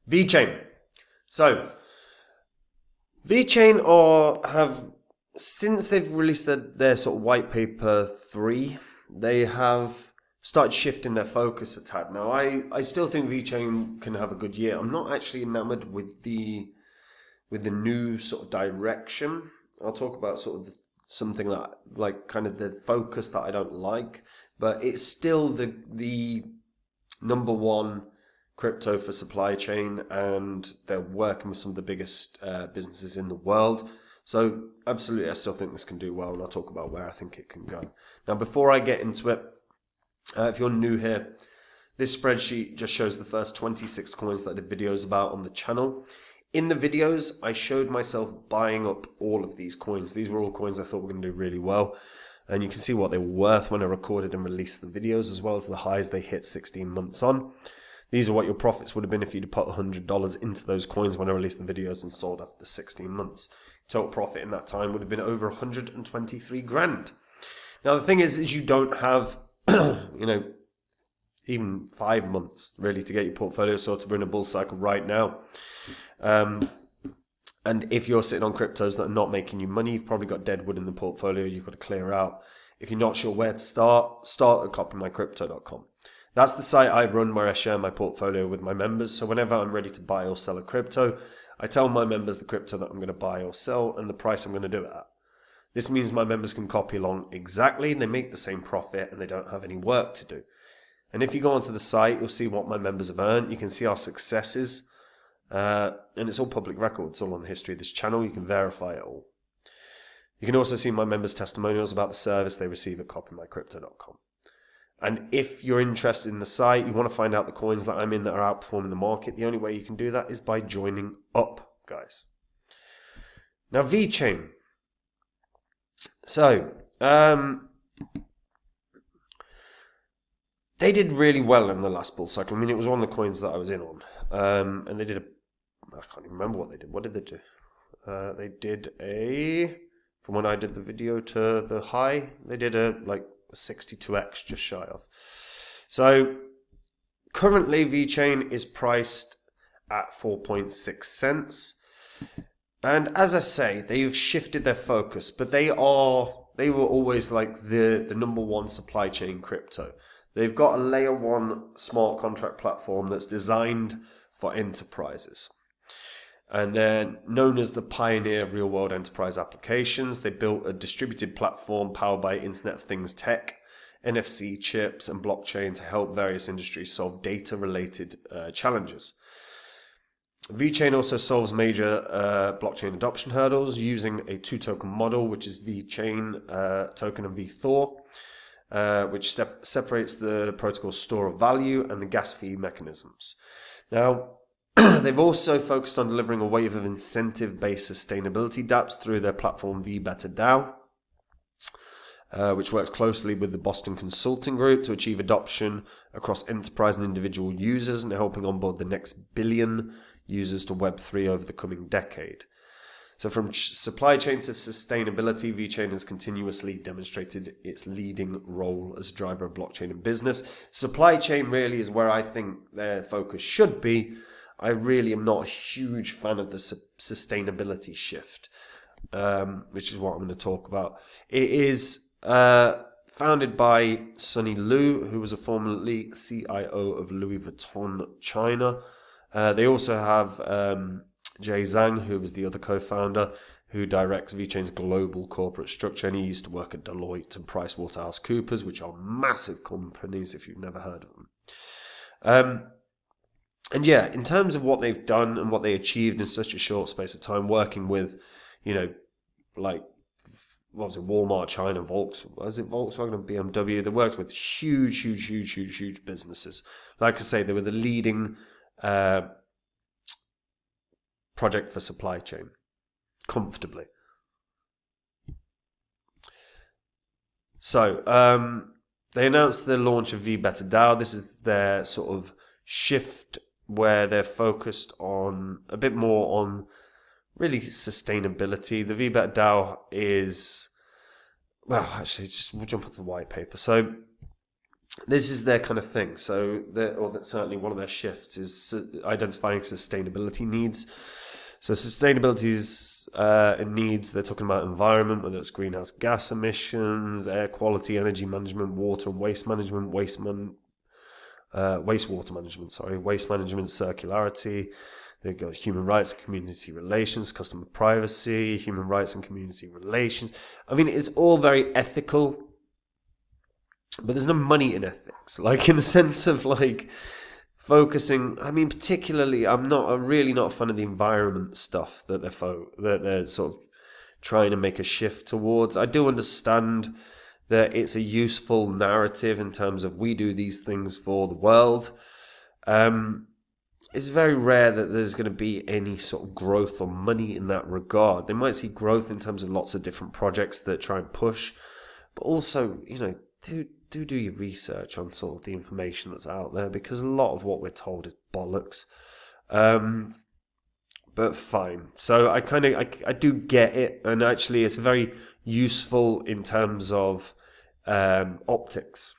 VeChain. So, VeChain have, since they've released their sort of white paper 3, they have started shifting their focus a tad. Now, I still think VeChain can have a good year. I'm not actually enamored with the new sort of direction. I'll talk about sort of something that, like, kind of the focus that I don't like, but it's still the number one crypto for supply chain, and they're working with some of the biggest businesses in the world. So absolutely, I still think this can do well, and I'll talk about where I think it can go. Now, before I get into it, if you're new here, this spreadsheet just shows the first 26 coins that I did videos about on the channel. In the videos, I showed myself buying up all of these coins. These were all coins I thought were going to do really well. And you can see what they were worth when I recorded and released the videos, as well as the highs they hit 16 months on. These are what your profits would have been if you'd put $100 into those coins when I released the videos and sold after 16 months. Total profit in that time would have been over 123 grand. Now, the thing is you don't have, even 5 months really to get your portfolio sorted. We're in a bull cycle right now. And if you're sitting on cryptos that are not making you money, you've probably got dead wood in the portfolio you've got to clear out. If you're not sure where to start at copymycrypto.com. That's the site I run where I share my portfolio with my members. So whenever I'm ready to buy or sell a crypto, I tell my members the crypto that I'm going to buy or sell and the price I'm going to do it at. This means my members can copy along exactly, they make the same profit, and they don't have any work to do. And if you go onto the site, you'll see what my members have earned. You can see our successes. And it's all public record. It's all on the history of this channel. You can verify it all. You can also see my members' testimonials about the service they receive at copymycrypto.com. And if you're interested in the site, you want to find out the coins that I'm in that are outperforming the market, the only way you can do that is by joining up, guys. Now, VeChain. So, they did really well in the last bull cycle. I mean, it was one of the coins that I was in on. And they did I can't even remember what they did. What did they do? They did from when I did the video to the high, they did a 62x, just shy of. So currently VeChain is priced at 4.6 cents. And as I say, they've shifted their focus, but they were always like the number one supply chain crypto. They've got a layer 1 smart contract platform that's designed for enterprises. And they're known as the pioneer of real-world enterprise applications. They built a distributed platform powered by Internet of Things tech, NFC chips, and blockchain to help various industries solve data-related challenges. VeChain also solves major blockchain adoption hurdles using a 2-token model, which is VeChain token and VeThor, which separates the protocol's store of value and the gas fee mechanisms. Now, they've also focused on delivering a wave of incentive-based sustainability dApps through their platform VeBetterDAO, which works closely with the Boston Consulting Group to achieve adoption across enterprise and individual users and helping onboard the next billion users to Web3 over the coming decade. So from supply chain to sustainability, VeChain has continuously demonstrated its leading role as a driver of blockchain in business. Supply chain really is where I think their focus should be. I really am not a huge fan of the sustainability shift, which is what I'm going to talk about. It is founded by Sunny Lu, who was a formerly CIO of Louis Vuitton China. They also have Jay Zhang, who was the other co-founder, who directs VeChain's global corporate structure, and he used to work at Deloitte and PricewaterhouseCoopers, which are massive companies if you've never heard of them. And yeah, in terms of what they've done and what they achieved in such a short space of time, working with, Walmart China, Volkswagen and BMW, they worked with huge businesses. Like I say, they were the leading project for supply chain, comfortably. So, they announced the launch of VeBetterDAO. This is their sort of shift where they're focused on a bit more on really sustainability. The VeBetterDAO is, well, actually, we'll jump onto the white paper. So this is their kind of thing. So, that's certainly one of their shifts is identifying sustainability needs. So sustainability's needs, they're talking about environment, whether it's greenhouse gas emissions, air quality, energy management, water and waste management, wastewater management, waste management, circularity. They've got human rights and community relations, customer privacy, human rights and community relations. I mean, it's all very ethical, but there's no money in ethics, like in the sense of like focusing. I mean, particularly, I'm really not a fan of the environment stuff that they're sort of trying to make a shift towards. I do understand that it's a useful narrative in terms of we do these things for the world. It's very rare that there's going to be any sort of growth or money in that regard. They might see growth in terms of lots of different projects that try and push, but also, do your research on sort of the information that's out there, because a lot of what we're told is bollocks. But fine. So I do get it, and actually it's very useful in terms of optics.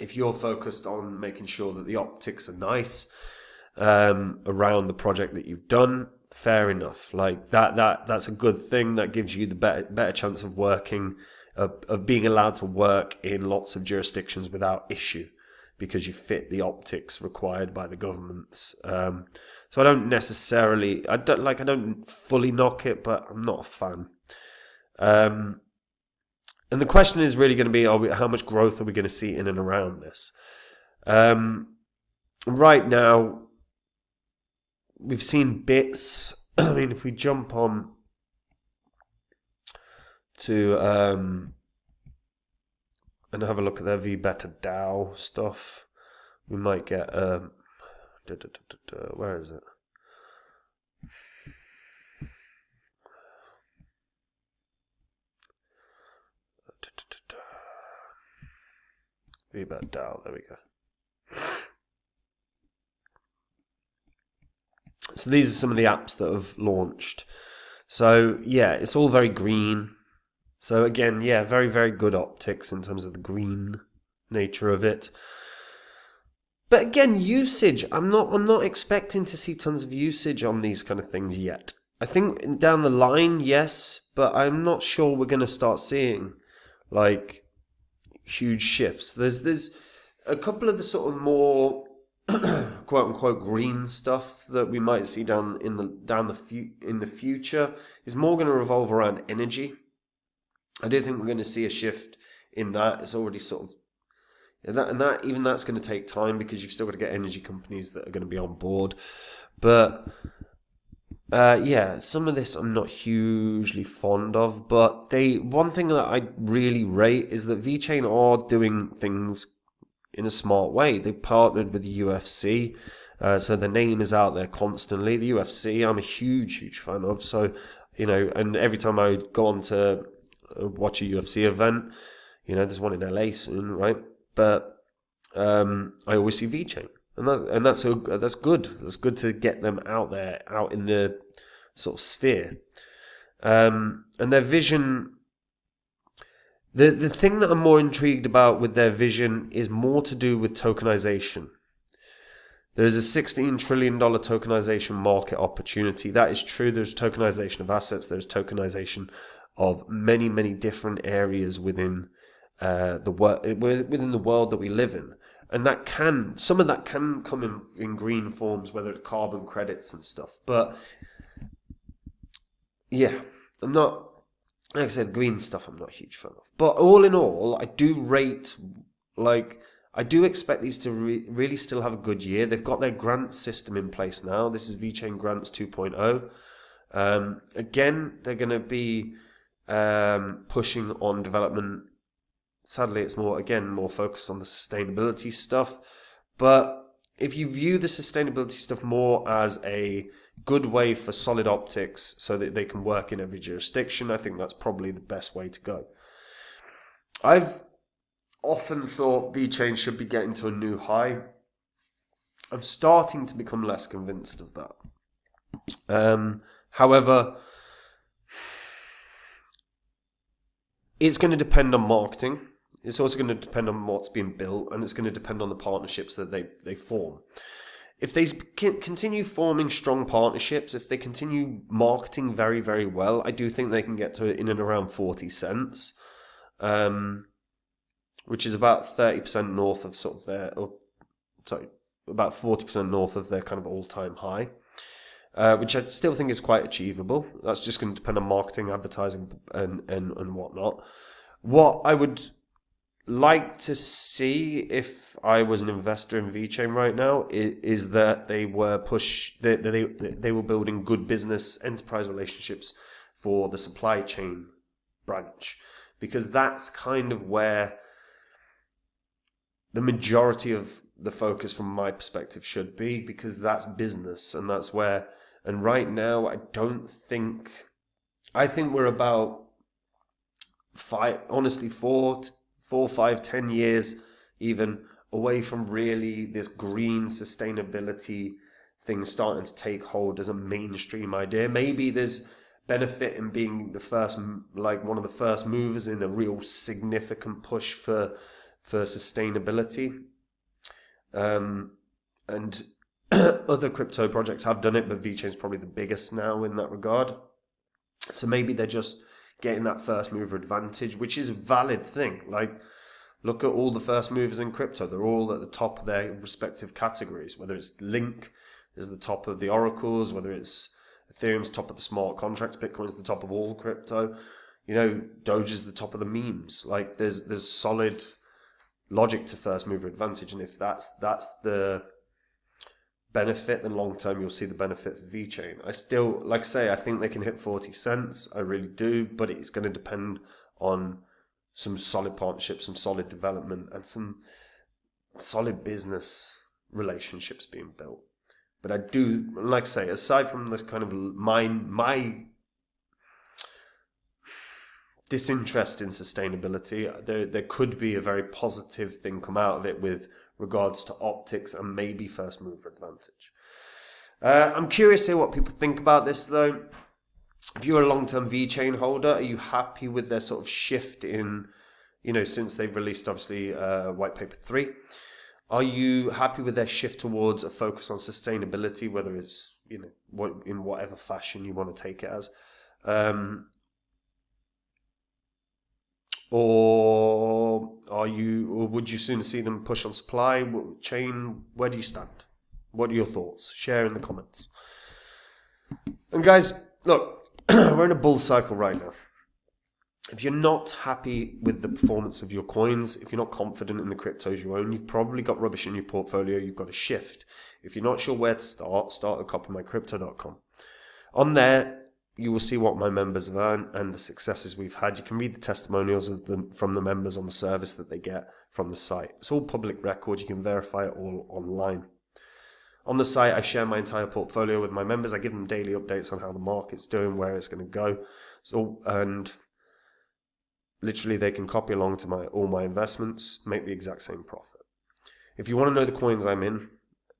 If you're focused on making sure that the optics are nice around the project that you've done, fair enough. Like that's a good thing. That gives you the better chance of working, of being allowed to work in lots of jurisdictions without issue, because you fit the optics required by the governments. So I don't fully knock it, but I'm not a fan. And the question is really going to be, how much growth are we going to see in and around this? Right now, we've seen bits. I mean, if we jump on to and have a look at their VeBetterDAO stuff, we might get where is it? VeBetterDAO, there we go. So these are some of the apps that have launched. So yeah, it's all very green. So again, yeah, very, very good optics in terms of the green nature of it. But again, usage, I'm not expecting to see tons of usage on these kind of things yet. I think down the line, yes, but I'm not sure we're going to start seeing like huge shifts. There's a couple of the sort of more quote unquote green stuff that we might see in the future is more going to revolve around energy. I do think we're going to see a shift in that. It's already sort of even that's going to take time, because you've still got to get energy companies that are going to be on board. But yeah, some of this I'm not hugely fond of. But one thing that I really rate is that VeChain are doing things in a smart way. They partnered with the UFC, so the name is out there constantly. The UFC, I'm a huge fan of. So and every time I go on to watch a UFC event, there's one in LA soon, right? But I always see VeChain, and that's good. That's good to get them out there, out in the sort of sphere, and their vision. The thing that I'm more intrigued about with their vision is more to do with tokenization. There is a $16 trillion tokenization market opportunity. That is true. There's tokenization of assets. There's tokenization of many, many different areas within the world that we live in, and some of that can come in green forms, whether it's carbon credits and stuff. But yeah, I'm not. Like I said, green stuff I'm not a huge fan of. But all in all, I do rate, I do expect these to really still have a good year. They've got their grant system in place now. This is VeChain Grants 2.0. Again, they're going to be pushing on development. Sadly, it's more focused on the sustainability stuff. But if you view the sustainability stuff more as a good way for solid optics so that they can work in every jurisdiction, I think that's probably the best way to go. I've often thought VeChain should be getting to a new high. I'm starting to become less convinced of that. However, it's going to depend on marketing. It's also going to depend on what's being built, and it's going to depend on the partnerships that they form. If they continue forming strong partnerships, if they continue marketing very, very well, I do think they can get to in and around 40 cents, which is about 30% north of sort of their, about 40% north of their kind of all-time high, which I still think is quite achievable. That's just going to depend on marketing, advertising, and whatnot. What I would like to see if I was an investor in VeChain right now is that they were they were building good business enterprise relationships for the supply chain branch, because that's kind of where the majority of the focus from my perspective should be, because that's business, and that's where, and right now I think we're about 4, 5, 10 years even away from really this green sustainability thing starting to take hold as a mainstream idea. Maybe there's benefit in being the first, like one of the first movers in a real significant push for sustainability. And other crypto projects have done it, but VeChain is probably the biggest now in that regard. So maybe they're just getting that first mover advantage, which is a valid thing. Like, look at all the first movers in crypto. They're all at the top of their respective categories, whether it's Link is the top of the oracles, whether it's Ethereum's top of the smart contracts, Bitcoin's the top of all crypto, Doge is the top of the memes. Like, there's solid logic to first mover advantage, and if that's the benefit, then long term you'll see the benefit for VeChain. I still, like I say, I think they can hit 40 cents. I really do, but it's going to depend on some solid partnerships, some solid development, and some solid business relationships being built. But I do, like I say, aside from this kind of my disinterest in sustainability, there could be a very positive thing come out of it with regards to optics and maybe first mover advantage. I'm curious to hear what people think about this, though. If you're a long-term VeChain holder, are you happy with their sort of shift in, since they've released, obviously, White Paper 3? Are you happy with their shift towards a focus on sustainability, whether it's, in whatever fashion you want to take it as? Or would you sooner see them push on supply chain? Where do you stand? What are your thoughts? Share in the comments. And guys, look, we're in a bull cycle right now. If you're not happy with the performance of your coins, if you're not confident in the cryptos you own, you've probably got rubbish in your portfolio. You've got to shift. If you're not sure where to start at copymycrypto.com. On there, you will see what my members have earned and the successes we've had. You can read the testimonials from the members on the service that they get from the site. It's all public record. You can verify it all online. On the site, I share my entire portfolio with my members. I give them daily updates on how the market's doing, where it's going to go. And literally they can copy along to all my investments, make the exact same profit. If you want to know the coins I'm in,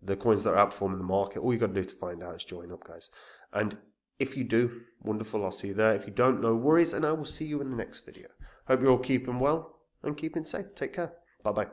the coins that are outperforming the market, all you got to do to find out is join up, guys. And if you do, wonderful, I'll see you there. If you don't, no worries, and I will see you in the next video. Hope you're all keeping well and keeping safe. Take care. Bye-bye.